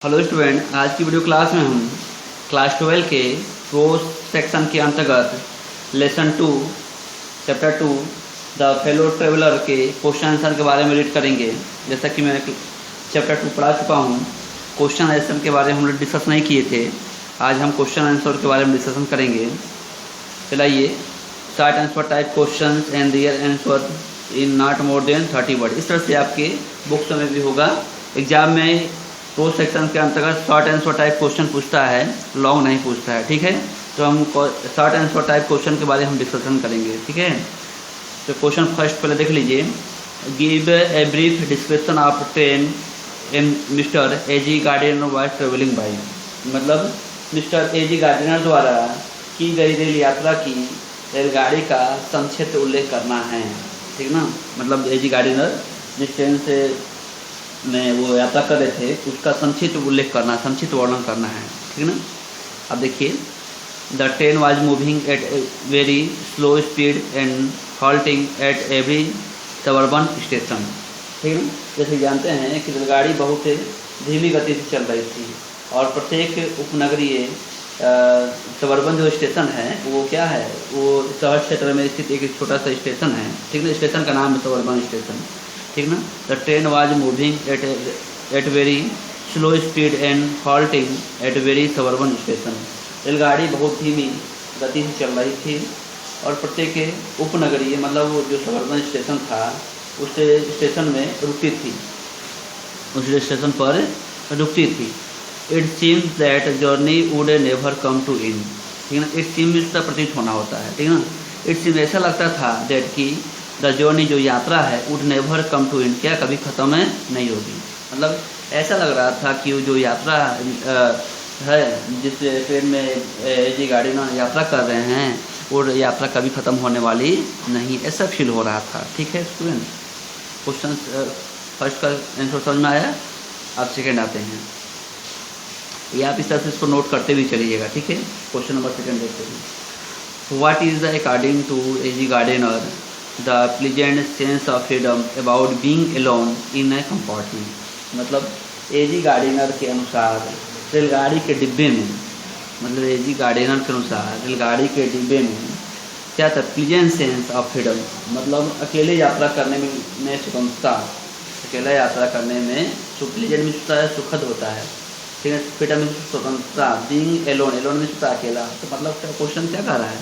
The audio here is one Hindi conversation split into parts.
हेलो स्टूडेंट, आज की वीडियो क्लास में हम क्लास 12 के प्रोस सेक्शन के अंतर्गत lesson 2 chapter 2 the fellow traveller के क्वेश्चन आंसर के बारे में रीड करेंगे। जैसा कि मैं चैप्टर 2 पढ़ा चुका हूँ, क्वेश्चन आंसर के बारे में हम लोग डिस्कस नहीं किए थे। आज हम क्वेश्चन आंसर के बारे में डिस्कशन करेंगे। चलाइए, short answer type question and their answer in not more than 30 word. इस तरह से आपके बुक्स में भी होगा। एग्जाम में प्रोस सेक्शन के अंतर्गत शॉर्ट आंसर टाइप क्वेश्चन पूछता है, लॉन्ग नहीं पूछता है। ठीक है, तो हम शॉर्ट आंसर टाइप क्वेश्चन के बारे में हम डिस्कशन करेंगे। ठीक है, तो क्वेश्चन फर्स्ट पहले देख लीजिए। Give a brief description of train and mister AG. Gardiner was travelling by. मतलब मिस्टर ए.जी. गार्डिनर द्वारा की गई रेल यात्रा की रेलगाड़ी का संक्षिप्त उल्लेख करना है। ठीक ना, मतलब ए.जी. गार्डिनर जिस ट्रेन से में वो यात्रा कर रहे थे उसका संक्षिप्त उल्लेख करना, संक्षिप्त वर्णन करना है। ठीक ना, अब देखिए, the train was moving eight a very slow speed and halting at every suburban station. ठीक है, जैसे जानते हैं कि रेलगाड़ी बहुत धीमी गति से चल रही थी और प्रत्येक उपनगरीय सबर्बन जो स्टेशन है वो क्या है, वो शहर क्षेत्र में स्थित एक छोटा सा स्टेशन है। ठीक ना, स्टेशन का नाम है सबर्बन स्टेशन। ठीक ना, the train was moving at very slow speed and halting at very suburban station. रेलगाड़ी बहुत धीमी गति से चल रही थी और प्रत्येक उपनगरीय मतलब वो जो सबर्बन स्टेशन था उस स्टेशन में रुकती थी, उस स्टेशन पर रुकती थी। It seems that journey would never come to in. ठीक ना, इट सीम्स इसका प्रतीत होना होता है। ठीक ना, इट सीम्स ऐसा लगता था दैट की द जर्नी जो यात्रा है would never come to end, क्या कभी ख़त्म नहीं होगी। मतलब ऐसा लग रहा था कि जो यात्रा है जिस ट्रेन में ए.जी. गार्डिनर यात्रा कर रहे हैं वो यात्रा कभी ख़त्म होने वाली नहीं, ऐसा फील हो रहा था। ठीक है स्टूडेंट, क्वेश्चन फर्स्ट का आंसर समझ में आया। अब सेकेंड आते हैं, ये आप इस तरह से इसको नोट करते भी चलिएगा। ठीक है, क्वेश्चन नंबर सेकेंड देखते हैं। What is the according to A G. Gardiner the pleasant sense of freedom about being alone in a compartment. मतलब ए.जी. गार्डिनर के अनुसार रेलगाड़ी के डिब्बे में, मतलब ए.जी. गार्डिनर के अनुसार रेलगाड़ी के डिब्बे में क्या था, प्लीजेंट सेंस ऑफ फ्रीडम, मतलब अकेले यात्रा करने में स्वतंत्रता, अकेला यात्रा करने में प्लीजेंट में होता है, सुखद होता है। ठीक है, फ्रीडम में स्वतंत्रता, बीइंग एलोन, एलोन में होता है अकेला। तो मतलब क्वेश्चन क्या कह रहा है,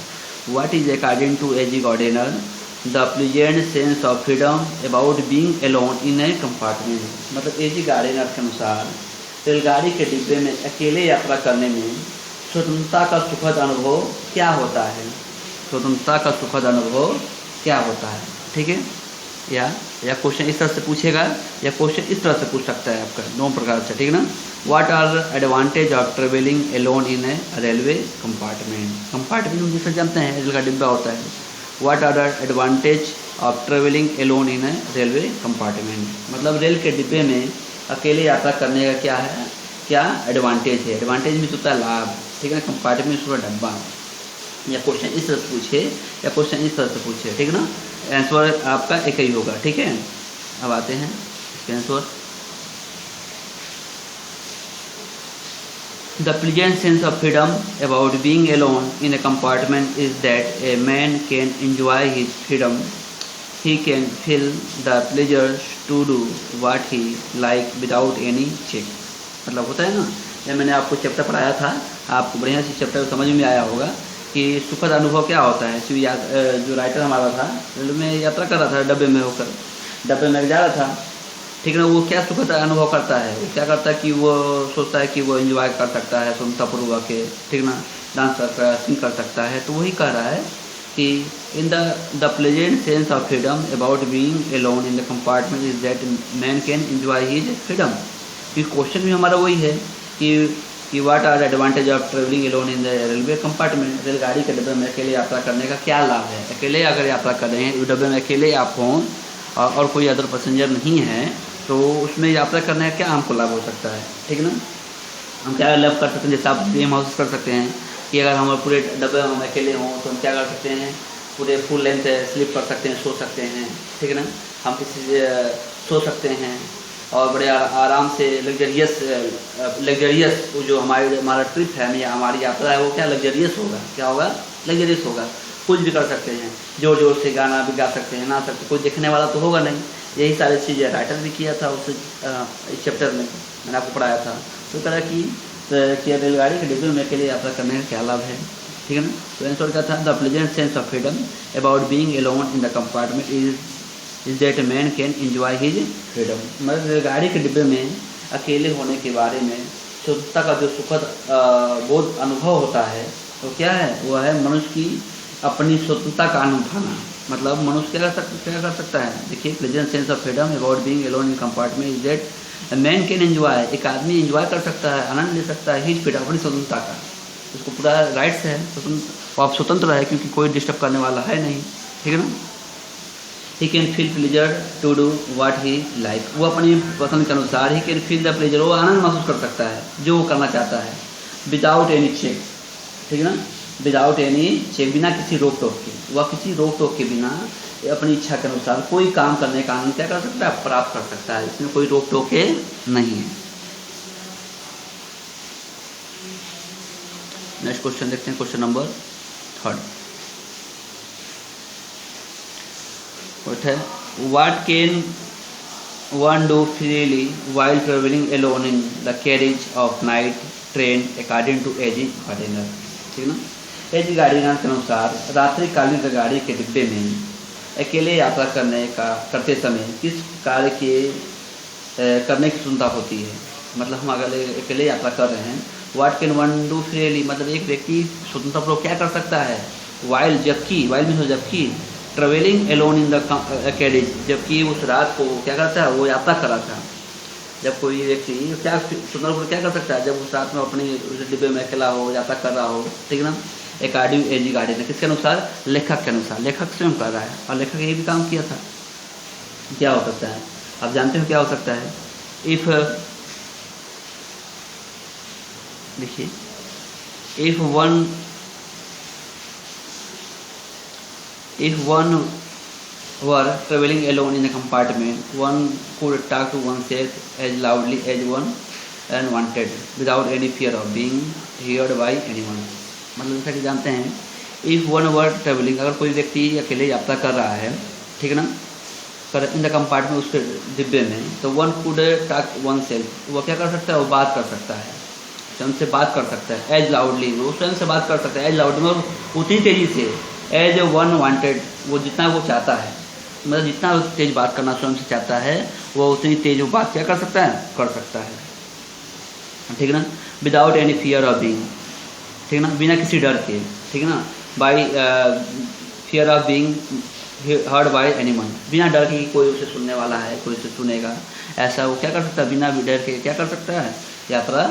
what is according to A G. Gardiner the pleasant sense of freedom about being alone in a compartment. मतलब ए.जी. गार्डिनर के अनुसार रेलगाड़ी के डिब्बे में अकेले यात्रा करने में स्वतंत्रता का सुखद अनुभव क्या होता है, स्वतंत्रता का सुखद अनुभव क्या होता है। ठीक है, या क्वेश्चन इस तरह से पूछेगा या क्वेश्चन इस तरह से पूछ सकता है आपका, दो प्रकार से। ठीक ना, what are advantage of travelling alone in a railway compartment. Compartment में जैसे जानते हैं रेल का डिब्बा होता है। What are advantage of travelling alone in a railway compartment, मतलब रेल के डिब्बे में अकेले यात्रा करने का क्या है, क्या एडवांटेज है। एडवांटेज में होता है लाभ। ठीक है, कंपार्टमेंट पूरा डब्बा। या क्वेश्चन इस तरह से पूछे या क्वेश्चन इस तरह से पूछे। ठीक ना, आंसर आपका एक ही होगा। ठीक है, अब आते हैं इसके answer. The pleasant sense of freedom about being alone in a compartment is that a man can enjoy his freedom. He can feel the pleasure to do what he like without any check. मतलब होता है ना, ये मैंने आपको चैप्टर पढ़ाया था, आपको बढ़िया से चैप्टर समझ में आया होगा कि सुखद अनुभव क्या होता है। जो राइटर हमारा था रेल में यात्रा कर रहा था, डब्बे में होकर डब्बे में जा रहा था। ठीक है ना, वो क्या सुखद अनुभव करता है, वो क्या करता है कि वो सोचता है कि वो एंजॉय कर सकता है स्वतंत्रतापूर्वक के। ठीक ना, डांस कर सकता है, सिंग कर सकता है। तो वही कह रहा है कि in the pleasant sense of freedom about being alone in the compartment is that man can enjoy his freedom. इस क्वेश्चन में हमारा वही है कि what are advantage of travelling alone in the railway compartment. रेलगाड़ी के डब्बे में अकेले यात्रा करने का क्या लाभ है। अकेले अगर यात्रा कर रहे हैं, डब्बे में अकेले आप हों और कोई अदर पैसेंजर नहीं है, तो उसमें यात्रा करने का क्या हमको लाभ हो सकता है। ठीक ना, हम क्या लाभ कर सकते हैं, जैसे आप ये महसूस कर सकते हैं कि अगर हम पूरे डब्बे में हम अकेले हों तो हम क्या कर सकते हैं, पूरे फुल लेंथ स्लीप कर सकते हैं, सो सकते हैं। ठीक है ना, हम किसी से सो सकते हैं, और बड़े आराम से लग्जरियस जो हमारा ट्रिप है या हमारी यात्रा है वो क्या लग्जरियस होगा, क्या होगा, लग्जरियस होगा। कुछ भी कर सकते हैं, जोर जोर से गाना भी गा सकते हैं, ना सकते, कोई देखने वाला तो होगा नहीं। यही सारी चीज़ें राइटर भी किया था उस चैप्टर में, मैंने आपको पढ़ाया था। तो तरह की रेलगाड़ी के डिब्बे में अकेले यात्रा करने का क्या लाभ है, ठीक है ना। तो आंसर क्या था, the pleasant sense of freedom about being alone in the compartment is that man can enjoy his freedom. मतलब रेलगाड़ी के डिब्बे में अकेले होने के बारे में स्वतंत्रता का जो सुखद बोध अनुभव होता है तो क्या है, वह है मनुष्य की अपनी स्वतंत्रता का अनुभव। मतलब मनुष्य क्या कर सकता है, देखिए, pleasant sense of freedom about being alone in compartment is that man can enjoy, एक आदमी एंजॉय कर सकता है, आनंद ले सकता है हिज फ्रीडम, अपनी स्वतंत्रता का, उसको पूरा राइट्स है, वो आप स्वतंत्र है क्योंकि कोई डिस्टर्ब करने वाला है नहीं, ठीक है ना। He can feel pleasure to do what he like, वो अपनी पसंद के अनुसार he can feel the pleasure, वो आनंद महसूस कर सकता है जो वो करना चाहता है, विदाउट एनी चेक, ठीक है ना, विदाउट एनी चेक, बिना किसी रोक टोक के, वह किसी रोक टोक के बिना अपनी इच्छा के अनुसार कोई काम करने का आनंद क्या कर सकता है, प्राप्त कर सकता है, इसमें कोई रोक टोक नहीं है। नेक्स्ट क्वेश्चन देखते हैं, क्वेश्चन नंबर 3 है, what can one do freely while travelling alone in the carriage of night train according to A G Gardiner, ठीक है ना। एजी गार्डिनर के अनुसार रात्रिकालीन गाड़ी के डिब्बे में अकेले यात्रा करते समय किस कार्य के करने की स्वतंत्रता होती है। मतलब हम अकेले यात्रा कर रहे हैं, what can one do freely, मतलब एक व्यक्ति स्वतंत्रतापूर्वक क्या कर सकता है, वाइल जबकि travelling alone in the carriage, जबकि उस रात को क्या करता है, वो यात्रा कर रहा था। जब कोई व्यक्ति क्या स्वतंत्रपूर्वक क्या कर सकता है, जब उस रात में अपने उस डिब्बे में अकेला हो, यात्रा कर रहा हो, ठीक है ना। अकॉर्डिंग एजी गार्डिनर, किसके अनुसार, लेखक के अनुसार, लेखक स्वयं कर रहा है और लेखक ये भी काम किया था। क्या हो सकता है, आप जानते हो क्या हो सकता है, इफ देखिए, if one were traveling alone in a compartment, one could talk to oneself as loudly as one and wanted without any fear of being heard by anyone। मतलब जैसा कि जानते हैं, if one were traveling, अगर कोई व्यक्ति अकेले यात्रा कर रहा है, ठीक है ना, इन द कंपार्टमेंट, उसके डिब्बे में, तो वन कुड टॉक oneself, वो क्या कर सकता है, वो बात कर सकता है, स्वयं से बात कर सकता है, एज लाउडली, वो स्वयं से बात कर सकता है, एज लाउडली, और उतनी तेजी से, एज वन वांटेड, वो जितना वो चाहता है, मतलब जितना तेज बात करना स्वयं से चाहता है, वो उतनी तेज वो बात क्या कर सकता है, कर सकता है, ठीक है ना। Without any fear of being, ठीक है ना, बिना किसी डर के, ठीक है ना, by fear of being heard by anyone, बिना डर के कोई उसे सुनने वाला है, कोई उसे सुनेगा, ऐसा वो क्या कर सकता है, बिना डर के क्या कर सकता है, यात्रा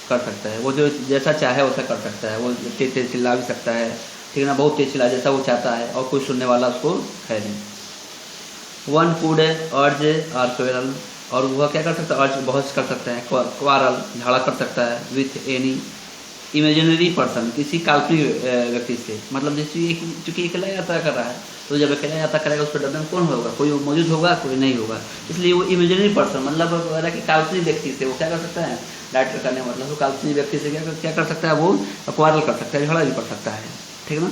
कर सकता है। वो जो जैसा चाहे वैसा कर सकता है, वो तेज तेज चिल्ला भी सकता है, ठीक है ना, बहुत तेज चिल्ला जैसा वो चाहता है, और कोई सुनने वाला उसको है नहीं। वन कुड अर्ज और क्वेरल, और वह क्या कर सकता है, अर्ज बहस कर सकता है, क्वारल झगड़ा कर सकता है, विथ एनी इमेजिनरी पर्सन, किसी काल्पनिक व्यक्ति से। मतलब जैसे चूँकि अकेला यात्रा कर रहा है, तो जब अकेला यात्रा करेगा उसके डब्बे में कौन होगा, कोई मौजूद होगा, कोई नहीं होगा, इसलिए वो इमेजिनरी पर्सन, मतलब कि काल्पनिक व्यक्ति से वो क्या कर सकता है, डायरेक्ट करने, मतलब वो काल्पनिक व्यक्ति से क्या कर सकता है, वो क्वारल कर सकता है, झगड़ा भी कर सकता है, ठीक है ना।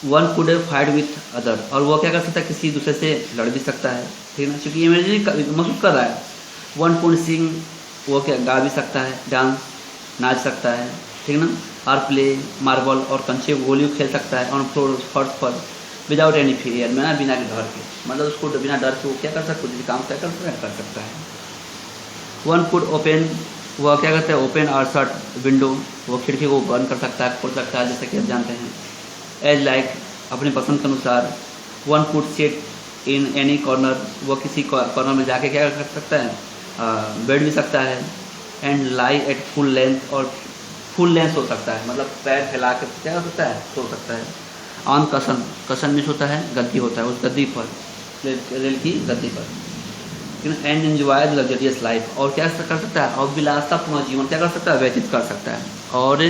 One could fight with other, और वो क्या कर सकता है, किसी दूसरे से लड़ भी सकता है, ठीक है ना, क्योंकि इमेजिनरी महसूस कर रहा है। वन कुड सिंग, वो क्या गा भी सकता है, डांस नाच सकता है, ठीक है ना, और प्ले मार्बल और कंचे गोली खेल सकता है, ऑन फ्लोर फर्श पर, विदाउट एनी फियर, में बिना डर के, मतलब उसको बिना डर के वो क्या कर सकता है, काम क्या कर सकता है। वन कुड ओपन, वह क्या करता है, ओपन और शट विंडो, वो खिड़की को बंद कर सकता है, खोल सकता है, जैसे कि आप जानते हैं। एज लाइक, अपनी पसंद के अनुसार। One could sit in any corner, वो किसी कॉर्नर में जाके क्या कर सकता है, बैठ भी सकता है। And lie at full length, और फुल लेंथ हो सकता है, मतलब पैर फैला के क्या हो सकता है, सो सकता है। ऑन कसन, कसन मिस होता है, गद्दी होता है, उस गद्दी पर, रेल की गद्दी पर। एंड एंजॉय लग्जरियस लाइफ, और क्या कर सकता है, और विलासतापूर्ण जीवन क्या कर सकता है, व्यतीत कर सकता है। और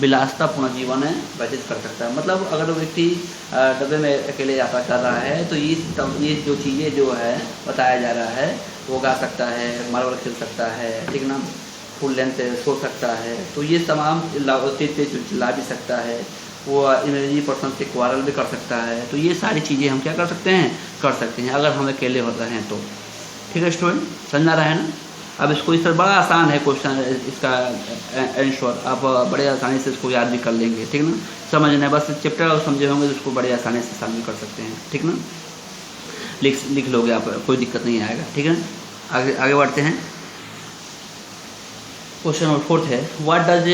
विलासतापूर्ण जीवन व्यतीत कर सकता है। मतलब अगर व्यक्ति डब्बे में अकेले यात्रा कर रहा है तो ये जो चीज़ें जो है बताया जा रहा है, वो गा सकता है, मार्बल खेल सकता है, ठीक ना, फुल लेंथ सो सकता है, तो ये तमाम तेज चिल्ला भी सकता है, वो इमरजेंसी पर्सन से क्वारल भी कर सकता है। तो ये सारी चीज़ें हम क्या कर सकते हैं अगर हम अकेले होते हैं तो। ठीक है स्टूडेंट, समझ रहा है ना। अब इसको इस पर बड़ा आसान है क्वेश्चन, इसका आंसर आप बड़े आसानी से इसको याद भी कर लेंगे, ठीक ना। समझना है बस, चैप्टर और समझे होंगे तो उसको बड़े आसानी से शामिल कर सकते हैं, ठीक ना। लिख लोगे आप, कोई दिक्कत नहीं आएगा, ठीक है। आगे बढ़ते हैं। क्वेश्चन नंबर 4 है, व्हाट डज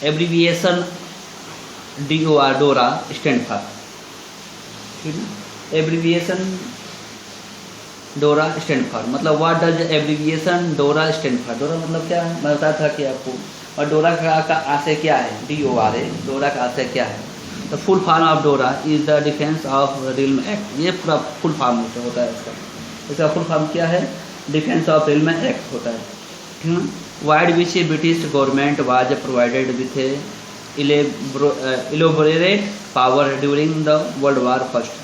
एब्रीविएशन DOR डोरा स्टैंड फॉर। ठीक है, एब्रीविएशन डोरा स्टैंड फॉर मतलब व्हाट डज एब्रीविएशन डोरा स्टैंड फॉर। डोरा मतलब क्या है, मैं बताया था कि आपको, और डोरा का आशय क्या है, DORA, डोरा का आशय क्या है। द फुल फॉर्म ऑफ डोरा is the defence of realm act. ये पूरा फुल फॉर्म होता है इसका फुल फॉर्म क्या है, डिफेंस ऑफ रिल्म एक्ट होता है, ठीक है। Wide which British government was provided with elaborate power during the world war first.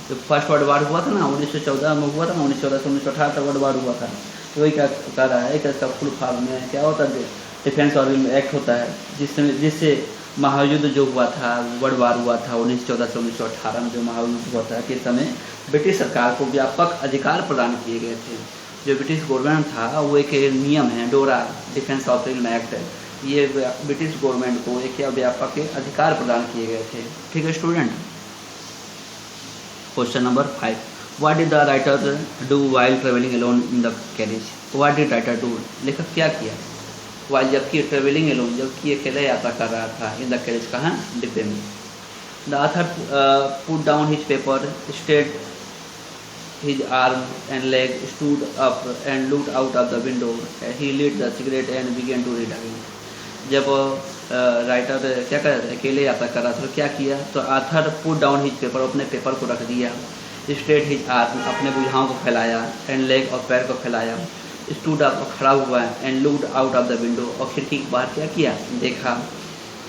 जो फर्स्ट वर्ल्ड वार हुआ था ना 1914 में हुआ था ना, 1914 से 1918 तक वर्ल्ड वार हुआ था। तो वही क्या कह रहा है कि इसका फुल फॉर्म में क्या होता है, डिफेंस और एक्ट होता है, जिससे महायुद्ध जो हुआ था, वर्ल्ड वार हुआ था 1914 से 1918 में जो महायुद्ध हुआ था के समय ब्रिटिश सरकार को व्यापक अधिकार प्रदान किए गए थे। जो ब्रिटिश गवर्नमेंट था वो एक नियम है, डोरा डिफेंस ऑफ रिल्म एक्ट, ये ब्रिटिश गवर्नमेंट को एक व्यापक अधिकार प्रदान किए गए थे। ठीक है student. Question number 5, what did the writer do while travelling alone in the carriage. What did writer do, लेखक क्या किया वाइल, जबकि ट्रेवलिंग अलोन, जबकि अकेले यात्रा कर रहा था, इन द कैरेज, कहाँ, डिब्बे में। The author put down his paper, straight his arm and leg, stood up and looked out of the window. He lit the cigarette and began to read again. जब राइटर क्या कर अकेले यात्रा कर रहा था तो क्या किया, तो author put down his paper, अपने पेपर को रख दिया, स्ट्रेट हिज आर्म, अपने भुजाओं को फैलाया, एंड लेग, और पैर को फैलाया, स्टूड अप, और खड़ा हुआ, and looked out of the window, और खिड़की के बाहर क्या किया, देखा।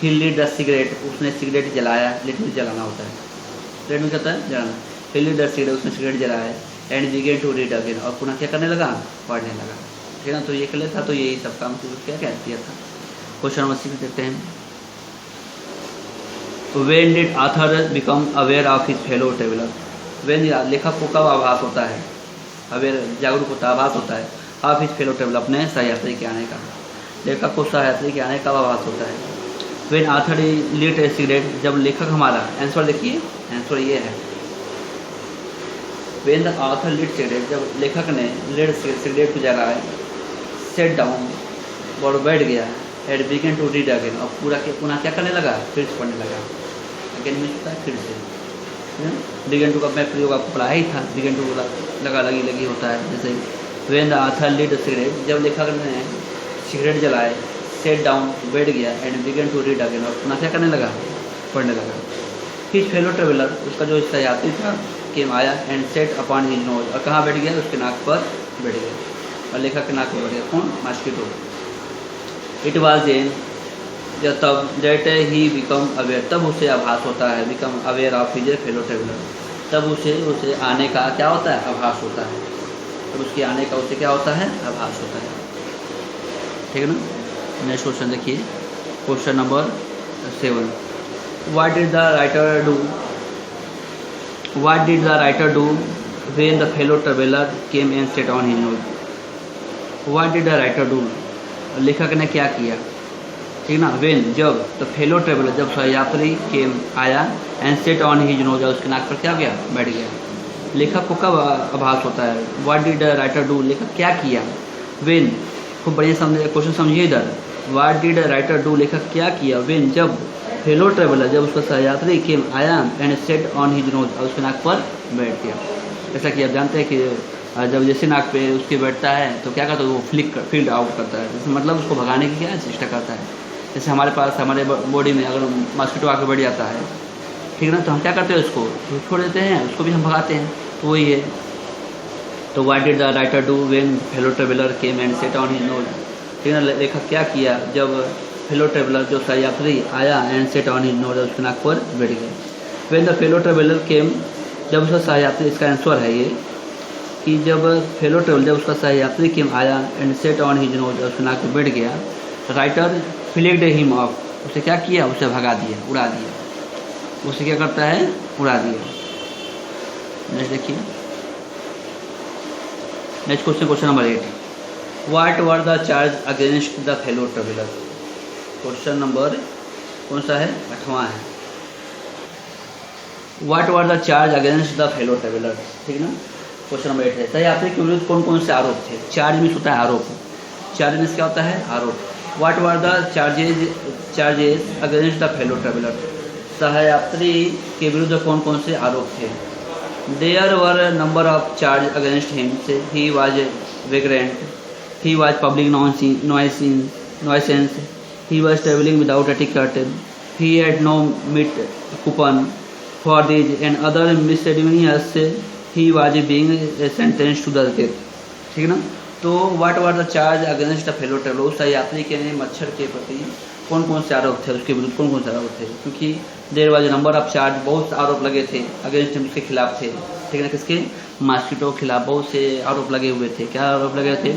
ही लीड द सिगरेट, उसने सिगरेट जलाया, लिट में जलाना होता है, लिट में कहता है जलाना, ही लीड द सिगरेट, उसने सिगरेट जलाया, and began to read again, और पुनः क्या करने लगा, पढ़ने लगा, ठीक है ना। तो ये अकेले था तो यही सब काम क्या किया था। क्वेश्चन नंबर 6 देखते हैं, when did author become aware of his fellow traveller. When, लेखक को कब आभास होता है, अवेयर, जागरूक होता है, आभास होता है, ऑफ हिज फेलो ट्रेवलर, अपने सहयात्री के आने का। लेखक को सहयात्री के आने का कब आभास होता है, व्हेन ऑथर लीट ए सिगरेट, जब लेखक हमारा, आंसर देखिए, आंसर ये है, व्हेन द ऑथर लीट सिगरेट, जब लेखक ने लीड सिगरेट को जलाया, सेट डाउन, और बैठ गया, and began to read again, और पुनः क्या करने लगा, फिर से पढ़ने लगा, अगेन में होता है फिर से, बिगन टू का मैं प्रयोग आपको पढ़ाया ही था, बिगन टू लगा लगी होता है। जैसे when the author lit cigarette, जब लेखक ने सिगरेट जलाए, सेट डाउन, बैठ गया, and began to read again, और पुनः क्या करने लगा, पढ़ने लगा। हिज फेलो ट्रेवलर, उसका जो सहयात्री था, केम आया, and set upon his nose, और कहाँ बैठ गया, उसके नाक पर बैठ गया, और लेखक के नाक पर बैठ गया, कौन, मॉस्किटो। इट वाज देन, जब तब, दैट ही बिकम अवेयर, तब उसे आभास होता है, become aware of his fellow traveller, तब उसे आने का क्या होता है, आभास होता है, तब उसके आने का उसे क्या होता है, आभास होता है, ठीक है ना। नेक्स्ट क्वेश्चन देखिए, question number 7, what did the writer do, what did the writer do when the fellow traveller came and set on his nose. What did the writer do, लेखक ने क्या किया, ठीक ना, व्हेन, जब, द फेलो ट्रेवलर, जब सहयात्री केम आया, and set on his nose, उसके नाक पर क्या गया, बैठ गया। लेखक को कब आभास होता है, what did the writer do, लेखक क्या किया, व्हेन, खूब बढ़िया समझे, क्वेश्चन समझिए इधर, what did the writer do, लेखक क्या किया, व्हेन, जब, फेलो ट्रेवलर, जब उसका सहयात्री केम आया, and set on his nose, और उसके नाक पर बैठ गया। जैसा कि आप जानते हैं कि जब जैसे नाक पे उसके बैठता है तो क्या करता है, वो फील्ड आउट करता है, जैसे मतलब उसको भगाने की क्या चेष्टा करता है। जैसे हमारे पास, हमारे बॉडी में अगर मॉस्किटो आके बैठ जाता है, ठीक है ना, तो हम क्या करते हैं, उसको छोड़ देते हैं, उसको भी हम भगाते हैं, तो वही है। तो what did the writer do when fellow traveller came and set on his nose, ठीक है ना, लेखक क्या किया, जब फेलो ट्रेवलर जो सहयात्री आया and set on his nose, उसके नाक पर बैठ गया। व्हेन द फेलो ट्रेवलर केम, जब उसका सहयात्री, इसका आंसर है ये कि जब फेलो ट्रेवलर, जब उसका सहयात्री केम आया and set on his nose, उसके नाक पर बैठ गया, राइटर फ्लिक्ड हिम ऑफ, उसे क्या किया, उसे भगा दिया, उड़ा दिया। उसे क्या करता है, उड़ा दिया। नेक्स्ट देखिए, next question, question number 8, what were the charge against the fellow traveller. Question number कौन सा है, 8वां है। What were the charge against the fellow traveller, ठीक ना। क्वेश्चन नंबर 8 है, सहयात्री के विरुद्ध कौन कौन से आरोप थे। चार्ज मीन्स होता है आरोप, चार्ज मीन्स क्या होता है, आरोप। What were the charges against the fellow traveller, सहयात्री के विरुद्ध कौन कौन से आरोप थे। There were number of charge against him, so he was vagrant, he was public nuisance, he was travelling without a ticket, he had no meat coupon for these and other misdemeanors, he was being sentenced to the death, ठीक ना। तो what were the charge against the fellow traveller, सहयात्री के मच्छर के प्रति कौन कौन से आरोप थे, उसके विरुद्ध कौन कौन से आरोप थे, क्योंकि there was number of charge, बहुत से आरोप लगे थे अगेंस्ट हिम, उसके खिलाफ थे, ठीक है ना। किसके, मॉस्किटो के खिलाफ बहुत से आरोप लगे हुए थे। क्या आरोप लगे थे,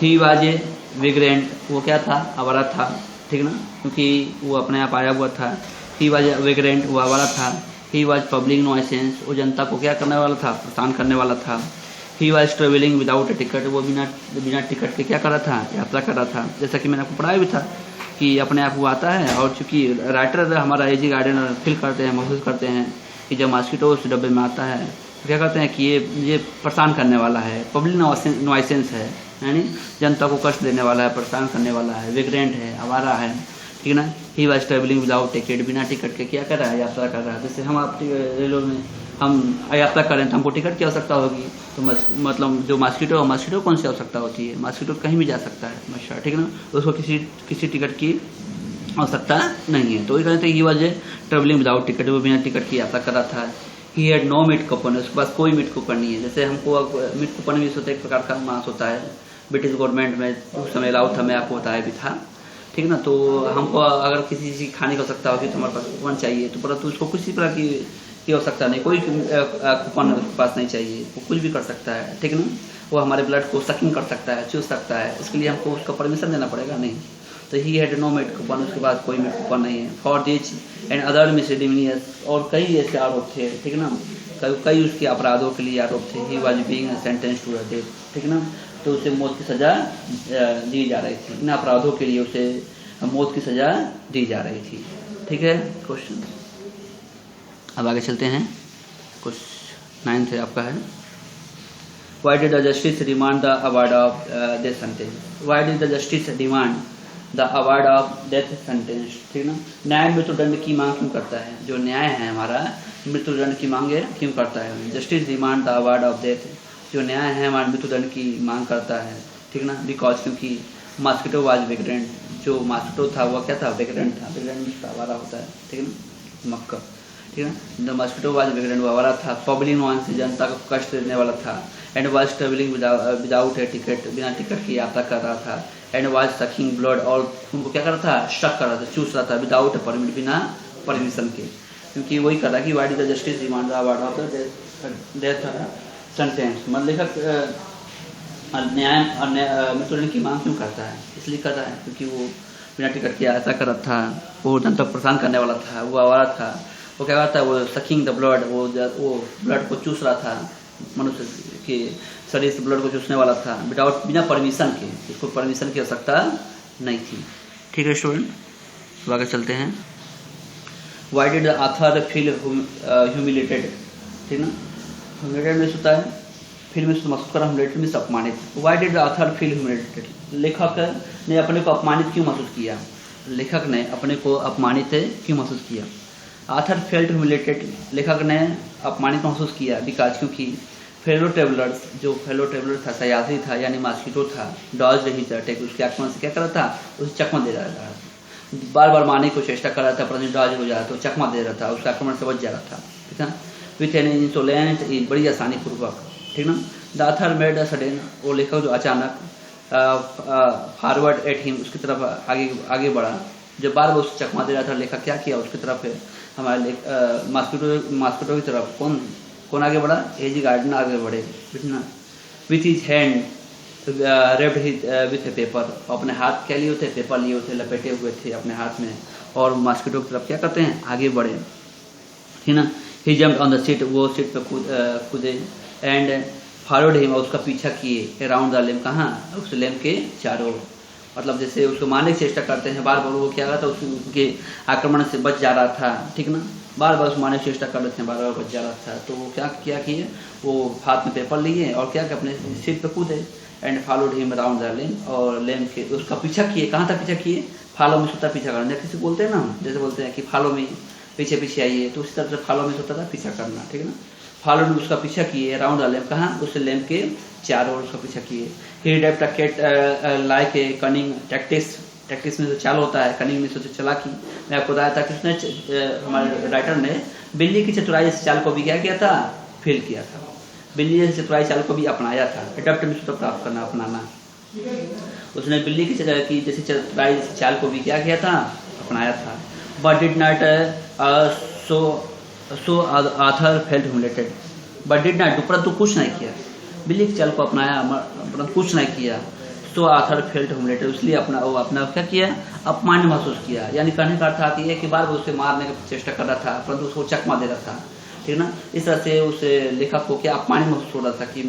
ही वाज ए वेग्रेंट, वो क्या था, आवारा था, ठीक ना, क्योंकि वो अपने आप आया हुआ था। ही वाज वेग्रेंट, वो आवारा था। ही वाज पब्लिक नॉइसेंस, वो जनता को क्या करने वाला था, परेशान करने वाला था। ही was travelling without A ticket, वो बिना टिकट के क्या कर रहा था, यात्रा कर रहा था। जैसा कि मैंने आपको पढ़ाया भी था कि अपने आप वो आता है, और चूंकि राइटर हमारा एजी गार्डन फील करते हैं, महसूस करते हैं कि जब मॉस्किटो उस डब्बे में आता है तो क्या करते हैं कि ये परेशान करने वाला है, पब्लिक नॉइसेंस है, यानी जनता को कष्ट देने वाला है, परेशान करने वाला है, वेग्रेंट है, आवारा है, ठीक ना। ही वाज ट्रेवलिंग विदाउट टिकट, बिना टिकट के क्या कर रहा है, यात्रा कर रहा है। जैसे हम आप रेलवे में हम यात्रा करें तो हमको टिकट की आवश्यकता होगी, तो मतलब जो मॉस्किटो कौन सी आवश्यकता होती है, मॉस्किटो कहीं भी जा सकता है मच्छर, ठीक ना, उसको किसी टिकट की आवश्यकता नहीं है। तो ये कहते हैं, he was travelling without ticket, वो बिना टिकट की यात्रा कर रहा था। He had no meat coupon, उसके पास कोई मीट कूपन नहीं है। जैसे हमको मीट कूपन भी होता है, एक प्रकार का मांस होता है, ब्रिटिश गवर्नमेंट में उस समय अलाउ था, मैं आपको बताया भी था, ठीक ना। तो हमको अगर किसी चीज़ खाने की आवश्यकता होगी तो हमारे पास कूपन चाहिए, तो परंतु उसको किसी प्रकार की आवश्यकता नहीं, कोई कूपन उसके पास नहीं चाहिए, वो कुछ भी कर सकता है, ठीक ना। वो हमारे ब्लड को सकिंग कर सकता है, चूस सकता है, इसके लिए हमको उसका परमिशन देना पड़ेगा, नहीं। तो he had no meat coupon, उसके पास कोई मीट कूपन नहीं है। For this and other misdemeanours, और कई ऐसे आरोप थे, ठीक ना, कई उसके अपराधों के लिए आरोप थे। He was being sentenced to death, ठीक ना, तो उसे मौत की सज़ा दी जा रही थी। इन अपराधों के लिए उसे मौत की सज़ा दी जा रही थी, ठीक है। क्वेश्चन अब आगे चलते हैं, कुछ 9 है आपका है। Why did the justice demand the award of death sentence? Why did the justice demand the award of death sentence? ठीक ना, न्याय मृत्युदंड की मांग क्यों करता है, जो न्याय है हमारा मृत्युदंड की मांग क्यों करता है। Justice demand the award of death, जो न्याय है हमारा मृत्युदंड की मांग करता है, ठीक ना। बिकॉज क्योंकि मॉस्किटो वाज वेग्रेंट, जो मॉस्किटो था वो क्या था, वेग्रेंट था। वेग्रेंट आवारा होता है, ठीक है ना, मक्कर, ठीक है। द मॉस्किटो वाज वेग्रेंट, वो आवारा था। पब्लिक नॉइसेंस, जनता को कष्ट देने वाला था। And was travelling without A ticket, बिना टिकट की यात्रा कर रहा था। एंड वाज सकिंग ब्लड, और उनको क्या कर रहा था, शक कर रहा था, चूस रहा था, विदाउट ए परमिट, बिना परमिशन के, क्योंकि वही कर रहा है कि what is the justice demand the award of death sentence. मतलब लेखक न्याय मृत्युदंड की मांग क्यों करता है, इसलिए कर रहा है क्योंकि वो बिना टिकट की यात्रा कर रहा था, वो जनता को परेशान करने वाला था, वो आवारा था। वो क्या करता है, वो सकिंग द ब्लड, वो ब्लड को चूस रहा था, मनुष्य के शरीर से ब्लड को चूसने वाला था, विदाउट, बिना परमिशन के, इसको परमिशन की आवश्यकता नहीं थी, ठीक है स्टूडेंट। तो आगे चलते हैं। Why did the author feel humiliated, ठीक ना, humiliated में होता है, फिर में महसूस करा, humiliated में अपमानित। Why did the author feel humiliated? लेखक ने अपने को अपमानित क्यों महसूस किया, लेखक ने अपने को अपमानित क्यों महसूस किया। Author felt humiliated, लेखक ने अपमानित महसूस किया, बिकॉज क्योंकि फेलो ट्रेवलर्स, जो फेलो ट्रेवलर था, सहयात्री था, यानी मॉस्किटो था, डॉज हिज अटैक, उसके आक्रमण से क्या कर रहा था, उसे चकमा दे रहा था, बार बार मारने की चेष्टा कर रहा था, परंतु डॉज हो जा रहा था, चकमा दे रहा था, उसके आक्रमण से बच जा रहा था, ठीक है। विथ एन इंसोलेंट, बड़ी आसानी पूर्वक, ठीक ना। The author made a sudden, वो लेखक जो अचानक फॉरवर्ड एट हिम, उसकी तरफ आगे बढ़ा। जब बार बार उसे चकमा दे रहा था, लेखक क्या किया, उसकी तरफ हमारे मॉस्किटो की तरफ कौन आगे बढ़ा, एजी गार्डनर आगे बढ़े, with his hand raped with A paper, अपने हाथ क्या लिए होते, पेपर लिए होते, लपेटे हुए थे अपने हाथ में, और मॉस्किटो की तरफ क्या करते हैं, आगे बढ़े, ठीक ना। ही जम्प्ड ऑन द सीट, वो सीट पे कूदे, एंड फॉलोड हिम, और उसका पीछा किए, अराउंड द लैम्प, कहाँ, उस लैम्प के चारों ओर, मतलब जैसे उसको मारने की चेष्टा करते हैं, बार बार वो क्या रहा था, उसके आक्रमण से बच जा रहा था, ठीक ना, बार बार उसको मारने की चेष्टा कर रहे थे, बार बार बच जा रहा था, तो वो क्या किए, वो हाथ में पेपर लिए और क्या कि अपने सीट पे कूदे, and followed him around the lamp, और लैम्प के उसका पीछा किए, कहाँ तक पीछा किए, फॉलो में सोता पीछा करना, किसी बोलते हैं ना, जैसे बोलते हैं कि फॉलो में, पीछे पीछे आइए, तो उसी तरह से फॉलो में सोता था पीछा करना, ठीक है ना। फॉलो में उसका पीछा किए, अराउंड द लैम्प, कहाँ, उस लैम्प के चारों ओर उसका पीछा किए। He adopt a cat like a cunning tactics में जो चाल होता है, कनिंग में सोचे चालाकी, मैं आपको बताया था कि उसने हमारे राइटर ने बिल्ली की चतुराई इस चाल को भी क्या किया था, फेल किया था, बिल्ली जैसे चतुराई चाल को भी अपनाया था, एडप्ट में सूत्र प्राप्त करना, अपनाना, उसने बिल्ली की जैसे चतुराई चाल को भी क्या किया था, अपनाया था। But did not so Arthur felt humiliated, but did not, परंतु कुछ नहीं किया, बिल्ली की चाल को अपनाया परंतु कुछ नहीं किया, सो आर्थर फेल्ट ह्यूमिलेटेड, इसलिए अपना क्या किया, अपमान महसूस किया, यानी कहने का अर्थ आती है कि बार बार उसे मारने की चेष्टा कर रहा था, परंतु उसको चकमा दे रहा था, ठीक ना। इस तरह से उस लेखक को क्या अपमान महसूस हो रहा था कि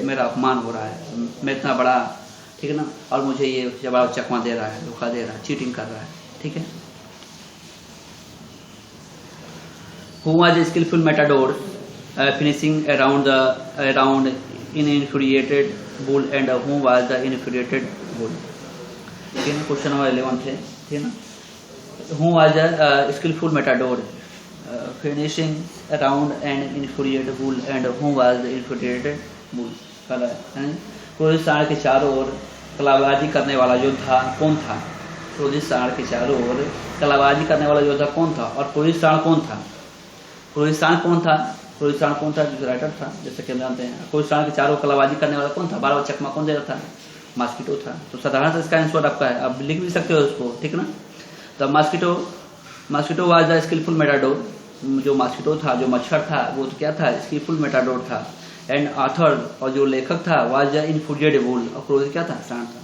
मेरा अपमान हो रहा है, मैं इतना बड़ा, ठीक है ना, और मुझे ये बड़ा चकमा दे रहा है, धोखा दे रहा है, चीटिंग कर रहा है, ठीक है। Who was a skillful matador, finishing around in infuriated bull, and who was the infuriated bull? ठीक है ना, क्वेश्चन नंबर 11 थे, ठीक है ना। Who was a skillful matador, finishing around an infuriated bull, and who was the infuriated bull? कला है, क्रोधित सांड के चारों ओर कलाबाजी करने वाला योद्धा कौन था, क्रोधित सांड के चारों ओर कलाबाजी करने वाला योद्धा कौन था, और क्रोधित सांड कौन था, क्रोधित सांड कौन था, क्रोधित सांड कौन था, जो राइटर था, जैसे कि हम जानते हैं, क्रोधित सांड के चारों कलाबाजी करने वाला कौन था, बार बार चकमा कौन दे रहा था, मॉस्किटो था। तो साधारण से इसका आंसर आपका है, आप लिख भी सकते हो उसको, ठीक ना। तो mosquito was the skilful matador, जो मॉस्किटो था, जो मच्छर था, वो तो क्या था, स्किलफुल मेटाडोर था, एंड ऑथर, और जो लेखक था, वाज द इन्फ्यूरिएटेड बुल, और क्रोधित क्या था, सांड था,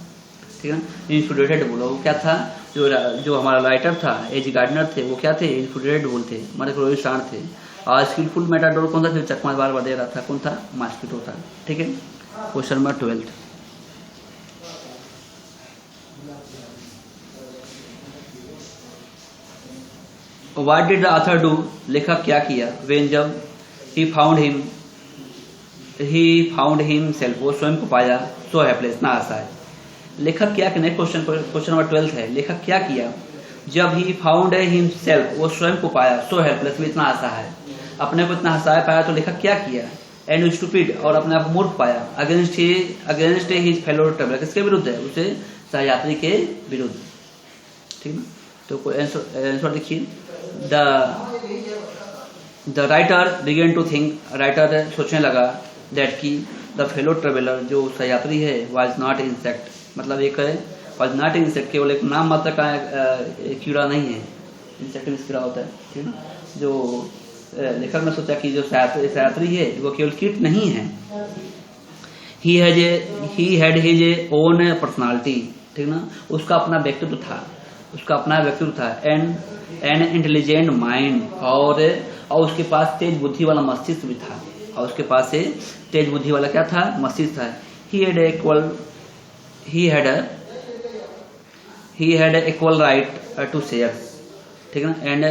ठीक है ना। इन्फ्यूरिएटेड बुल, वो क्या था, जो हमारा राइटर था, एजी गार्डनर थे, वो क्या थे, इन्फ्यूरिएटेड बुल थे, हमारे क्रोधित सांड थे, और स्किलफुल मेटाडोर कौन था, जो चकमा बार बार दे रहा था, कौन था, मॉस्किटो था, ठीक है। Question number 12, what did the author do, लेखक क्या किया, व्हेन, जब, ही फाउंड हिमसेल्फ, वो स्वयं को पाया, सो हेल्पलेस, ना असहाय, लेखक क्या किया, क्वेश्चन नंबर 12 है, लेखक क्या किया, जब ही फाउंड हिमसेल्फ, वो स्वयं को पाया, सो हेल्पलेस, में इतना असहाय, अपने को इतना असहाय पाया, तो लेखक क्या किया, एंड स्टूपिड, और अपने आप को मूर्ख पाया, अगेंस्ट हिज फेलो ट्रेवलर, किसके विरुद्ध है, उसे सहयात्री के विरुद्ध, ठीक ना। तो आंसर देखिए, the writer began to think, writer सोचने लगा, दैट की द फेलो ट्रेवलर, जो सहयात्री है, वाज नॉट इंसेक्ट, मतलब एक है, वाज नॉट इंसेक्ट, केवल एक नाम मात्र का कीड़ा नहीं है, इंसेक्ट में कीड़ा होता है, ठीक है। जो लेखक ने सोचा कि जो सहयात्री है, वो केवल कीट नहीं है, he had his own personality, ठीक ना, उसका अपना व्यक्तित्व था, एन इंटेलिजेंट माइंड, और उसके पास तेज बुद्धि वाला मस्तिष्क भी था, और उसके पास से तेज बुद्धि वाला क्या था, मस्तिष्क था। He had equal right to share, ठीक है, and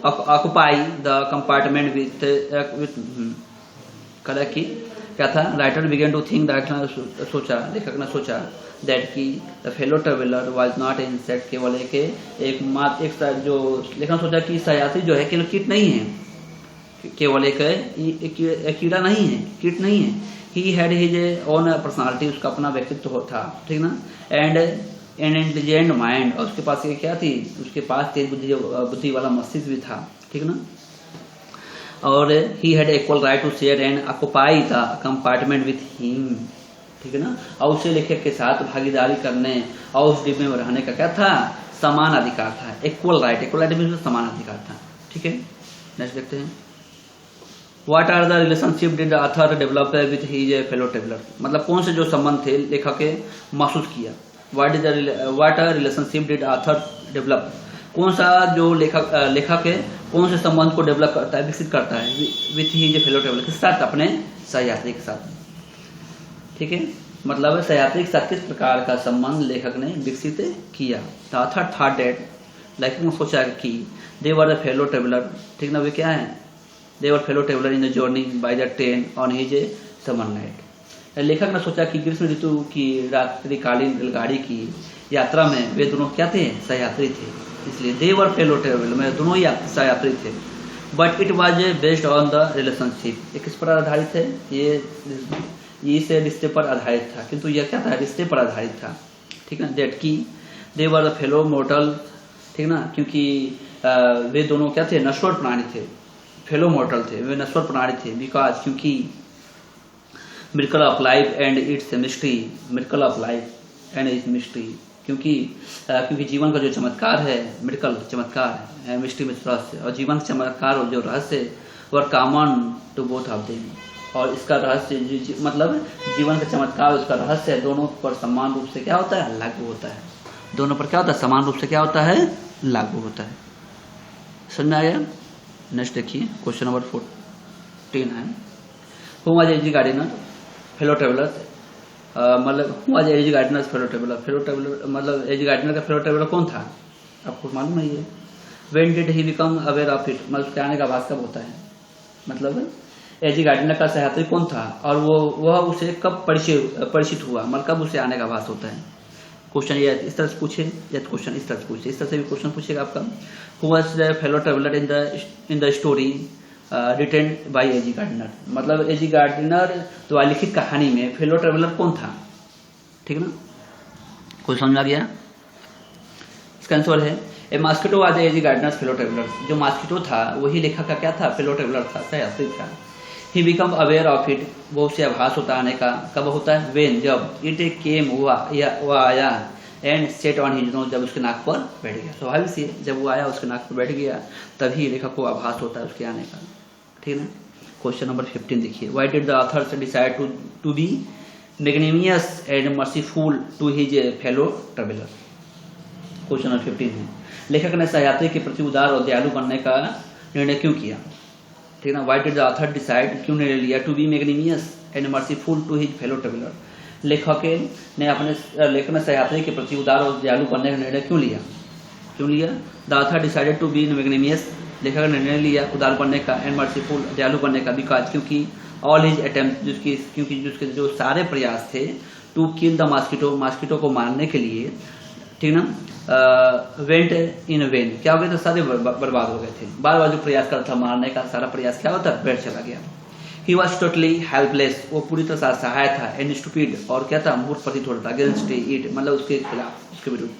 occupy the compartment with कला की, क्या था, राइटर बिगेन टू थिंक, लेखक ने सोचा दैट की the fellow traveller was not insect, केवल एक जो लेखक ने सोचा कि सहयात्री जो है केवल कीट नहीं है, केवल एक कीड़ा नहीं है, कीट नहीं है। He had his own personality, उसका अपना व्यक्तित्व था, ठीक ना, एंड एन इंटेलिजेंट माइंड, और उसके पास ये क्या थी, उसके पास तेज बुद्धि वाला मस्तिष्क भी था, ठीक ना। और he had equal right to share and occupy the compartment with him, ठीक है ना। और उसे लेखक के साथ भागीदारी करने और उस डिब्बे में रहने का क्या था, समान अधिकार था, equal right. Equal right means समान अधिकार था, ठीक है। नेक्स्ट देखते हैं, what are the relationship did the author develop with his fellow traveller, मतलब कौन से जो संबंध थे लेखक के महसूस किया। What are relationship did author develop, कौन सा जो लेखक है कौन से संबंध को डेवलप करता है, विकसित करता है विथ हिज फेलो ट्रेवलर, किस साथ, अपने सहयात्री के साथ, ठीक है। मतलब सहयात्री के साथ किस प्रकार का संबंध लेखक ने विकसित किया। द ऑथर थॉट दैट, लेखक ने सोचा कि they were the fellow traveller, ठीक ना, वे क्या है, they were fellow traveller in the journey by the train on his summer night. लेखक ने सोचा कि ग्रीष्म ऋतु की रात्रिकालीन रेलगाड़ी की यात्रा में वे दोनों क्या थे, सहयात्री थे, इसलिए दे वर फेलो ट्रेवलर में दोनों ही सहयात्री थे। But it was based on the relationship, ये किस पर आधारित है, ये इस रिश्ते पर आधारित था, किंतु यह क्या था, रिश्ते पर आधारित था, ठीक है। दैट की दे वर द फेलो मोर्टल, ठीक ना, क्योंकि वे दोनों क्या थे, नश्वर प्राणी थे, फेलो मोर्टल थे, वे नश्वर प्राणी थे। बिकॉज, क्योंकि miracle of life and it's mystery, miracle of life and it's mystery, क्योंकि जीवन का जो चमत्कार है, मिरेकल चमत्कार है, मिस्ट्री में रहस्य, और जीवन का चमत्कार और जो रहस्य were common to both of them, और इसका रहस्य मतलब जीवन का चमत्कार उसका रहस्य है, दोनों पर समान रूप से क्या होता है, लागू होता है, दोनों पर क्या होता है, समान रूप से क्या होता है, लागू होता है। समझ में आ गया। नेक्स्ट देखिए, क्वेश्चन नंबर 14 है, who was AG Gardiner fellow traveller, मतलब who was AG Gardiner fellow traveller, fellow traveller मतलब एजी गार्डनर का फेलो ट्रेवलर कौन था, आपको मालूम है। ये when did he become aware of it, मतलब उसके आने का आभास कब होता है, मतलब एजी गार्डनर का सहयात्री कौन था और वह उसे कब परिचित हुआ, मतलब कब उसे आने का आभास होता है। क्वेश्चन ये इस तरह से पूछे या क्वेश्चन इस तरह से पूछे, इस तरह से भी क्वेश्चन पूछेगा आपका, who was the fellow traveller in the story written by A G Gardiner, मतलब एजी गार्डनर द्वारा लिखित कहानी में फेलो ट्रेवलर कौन था, ठीक है ना। कुछ समझ आ गया। इसका आंसर है a mosquito was AG Gardiner fellow traveller, जो मॉस्किटो था वही लेखक का क्या था, फेलो ट्रेवलर था, सहयात्री था। ही बिकम अवेयर ऑफ इट, वो उसे आभास होता आने का, कब होता है, वेन, जब, इट केम, वो आया, and set on his nose, जब उसके नाक पर बैठ गया। स्वाभाविक सी, जब वो आया उसके नाक पर बैठ गया तभी लेखक को आभास होता है उसके आने का, ठीक है ना। क्वेश्चन नंबर 15 देखिए, why did the author decide to be magnanimous and merciful to his fellow traveller. Question number 15 है, लेखक ने सहयात्री के प्रति उदार और दयालु बनने का निर्णय क्यों किया, ठीक है ना। Why did the author decide, क्यों निर्णय लिया, to be magnanimous and merciful to his fellow traveller, लेखक ने सहयात्री के प्रति उदार और दयालु बनने का निर्णय क्यों लिया। The author decided to be magnanimous, लेखक ने निर्णय लिया उदार बनने का, एंड मर्सीफुल, दयालु बनने का, बिकॉज, क्योंकि ऑल हिज अटेम्प्ट, क्योंकि उसके जो सारे प्रयास थे, टू किल द मॉस्किटो को मारने के लिए, ठीक ना, वेंट इन वेन, क्या हो गए थे, सारे बर्बाद हो गए थे। बार बार जो प्रयास कर था मारने का, सारा प्रयास क्या होता, व्यर्थ चला गया। ही वॉज टोटली हेल्पलेस, वो पूरी तरह से असहाय था, एंड स्टूपिड, और क्या था, मूर्ख प्रतीत हो रहा था, अगेंस्ट इट, मतलब उसके खिलाफ, उसके विरुद्ध,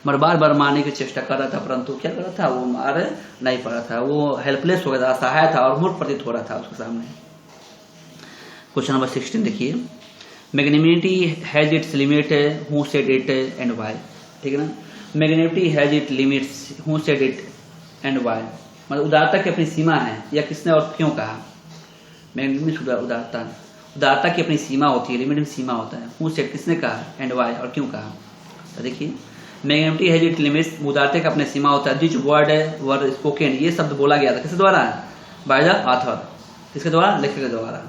मगर बार बार मारने की चेष्टा कर रहा था, परंतु क्या कर रहा था, वो मार नहीं पा रहा था, वो हेल्पलेस हो गया था, असहाय था और मूर्ख प्रतीत हो रहा था उसके सामने। क्वेश्चन नंबर 16 देखिए, magnanimity has its limit, who said it and why, ठीक है ना। Magnanimity has it limits, who said it and why, मतलब उदारता की अपनी सीमा है, या किसने और क्यों कहा। मैग्नेनिमिटी उदारता की अपनी सीमा होती है, लिमिट में सीमा होता है। हु सेड, किसने कहा, एंड व्हाई, और क्यों कहा। तो देखिए, मैग्नेनिमिटी हैज इट लिमिट्स, उदारता का अपने सीमा होता है। दिस वर्ड वर स्पोकन, ये शब्द बोला गया था किसके द्वारा, बाय द ऑथर, किसके द्वारा, लेखक के द्वारा।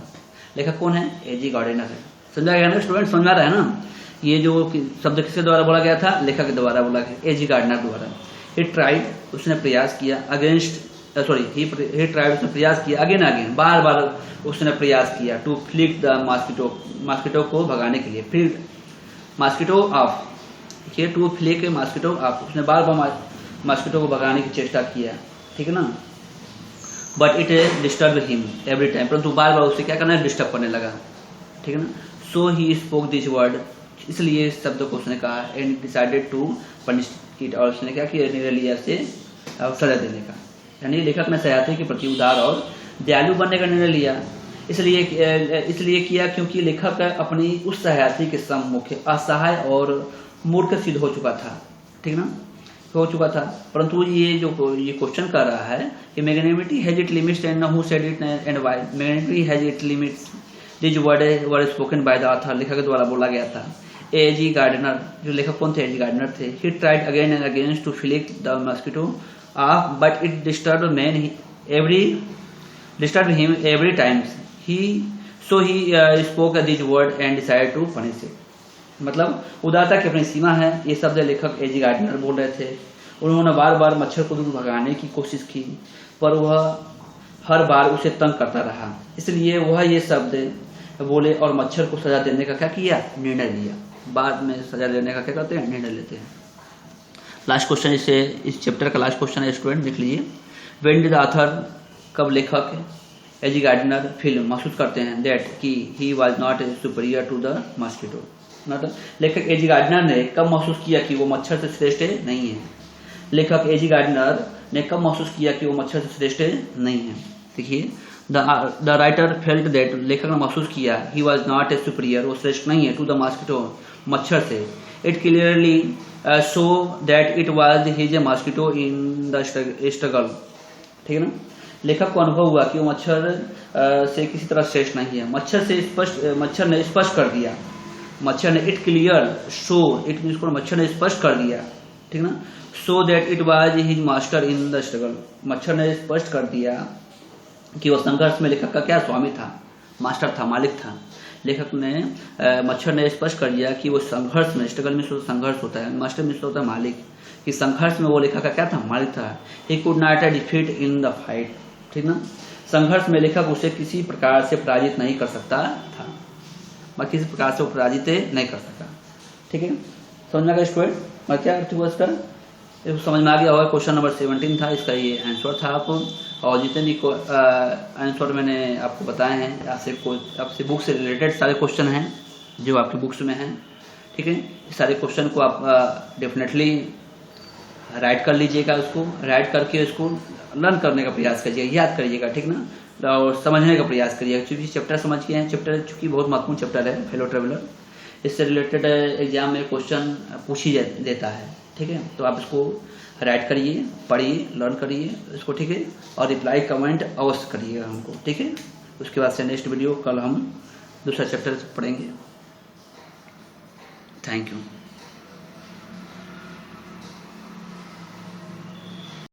लेखक कौन है, एजी गार्डनर है। समझा गया ना स्टूडेंट, समझ आ रहा है ना। ये जो शब्द किसके द्वारा बोला गया था, लेखक के द्वारा बोला गया, एजी गार्डनर द्वारा। ही ट्राइड, उसने प्रयास किया, ही ट्राइड, उसने प्रयास किया, अगेन बार बार उसने प्रयास किया, टू फ्लिक द मॉस्किटो को भगाने के लिए, फ्लिक मॉस्किटो ऑफ, देखिए, टू फ्लिक मॉस्किटो ऑफ, उसने बार बार मॉस्किटो को भगाने की चेष्टा किया, ठीक है ना। But it disturb him every time, परंतु बार बार उसे क्या करना है, डिस्टर्ब करने लगा, ठीक है ना। So he spoke this word, इसलिए इस शब्द को उसने कहा, and decided to punish it, और उसने क्या किया, निर्णय लिया से सजा देने का। यानी लेखक ने सहयात्री के प्रति उदार और दयालु बनने का निर्णय लिया, इसलिए किया क्योंकि लेखक अपनी उस सहायती के सम्मुख असहाय और मूर्ख सिद्ध हो चुका था, ठीक ना, हो चुका था। परंतु ये क्वेश्चन कर रहा है कि magnanimity has it limits and who said it and why. Magnanimity has it limits, this word were spoken by the author, लेखक के द्वारा बोला गया था। A.G. गार्डनर, जो लेखक कौन थे? A.G. गार्डनर थे। He tried again and again to afflict the mosquito, but it disturbed him every time. He spoke these words and decided to punish it. मतलब उदारता की अपनी सीमा है, ये शब्द लेखक A.G. गार्डनर बोल रहे थे। उन्होंने बार बार मच्छर को दूर भगाने की कोशिश की, पर वह हर बार उसे तंग करता रहा, इसलिए वह ये शब्द बोले और मच्छर को सजा देने का क्या किया? निर्णय लिया। बाद में सजा लेने का क्या करते हैं? निर्णय लेते हैं। लास्ट क्वेश्चन, इस चैप्टर का लास्ट क्वेश्चन है, स्टूडेंट देख लीजिए। व्हेन डिड द ऑथर, कब लेखक A.G. गार्डनर फील, महसूस करते हैं, दैट कि he was not superior to the mosquito. लेखक A.G. गार्डनर ने कब महसूस किया कि वो मच्छर से श्रेष्ठ नहीं है? लेखक A.G. गार्डनर ने कब महसूस किया कि वो मच्छर से श्रेष्ठ नहीं है? देखिए, द राइटर फेल्ट दैट, लेखक ने महसूस किया, he was not a superior, वो श्रेष्ठ नहीं है, टू द मॉस्किटो, मच्छर से। It clearly show that it was his A mosquito in the struggle, ठीक है ना। लेखक को अनुभव हुआ कि वो मच्छर से किसी तरह श्रेष्ठ नहीं है। मच्छर ने स्पष्ट कर दिया, मच्छर ने, it clear show, it means मच्छर ने स्पष्ट कर दिया, ठीक ना, so that it was his master in the struggle, मच्छर ने स्पष्ट कर दिया कि वो संघर्ष में लेखक का क्या स्वामी था, मास्टर था, मालिक था। लेखक ने मच्छर ने स्पष्ट कर दिया कि वो संघर्ष में, स्ट्रगल में संघर्ष होता है, मास्टर में होता है मालिक, कि संघर्ष में वो लेखक का क्या था? मालिक था। He could not defeat in the fight, ठीक ना, संघर्ष में लेखक उसे किसी प्रकार से पराजित नहीं कर सकता था, मैं किसी प्रकार से वो पराजित नहीं कर सकता, ठीक है। समझ में आ गया स्टूडेंट? मैं क्या अर्थ हुआ इसका? समझ में आ गया होगा। क्वेश्चन नंबर 17 था, इसका ये आंसर था आपको। और जितने भी आंसर मैंने आपको बताए हैं, आपसे बुक से रिलेटेड सारे क्वेश्चन हैं जो आपकी बुक्स में हैं, ठीक है। सारे क्वेश्चन को आप डेफिनेटली राइट कर लीजिएगा, उसको राइट करके उसको लर्न करने का प्रयास करिएगा, याद करिएगा, ठीक ना, और समझने का प्रयास करिएगा। क्योंकि चैप्टर समझ गए हैं, चैप्टर चूंकि बहुत महत्वपूर्ण चैप्टर है फेलो ट्रेवलर, इससे रिलेटेड एग्जाम में क्वेश्चन पूछ ही देता है, ठीक है। तो आप इसको राइट करिए, पढ़िए, लर्न करिए इसको, ठीक है, और रिप्लाई कमेंट अवश्य करिएगा हमको, ठीक है। उसके बाद से नेक्स्ट वीडियो कल हम दूसरा चैप्टर पढ़ेंगे। Thank you.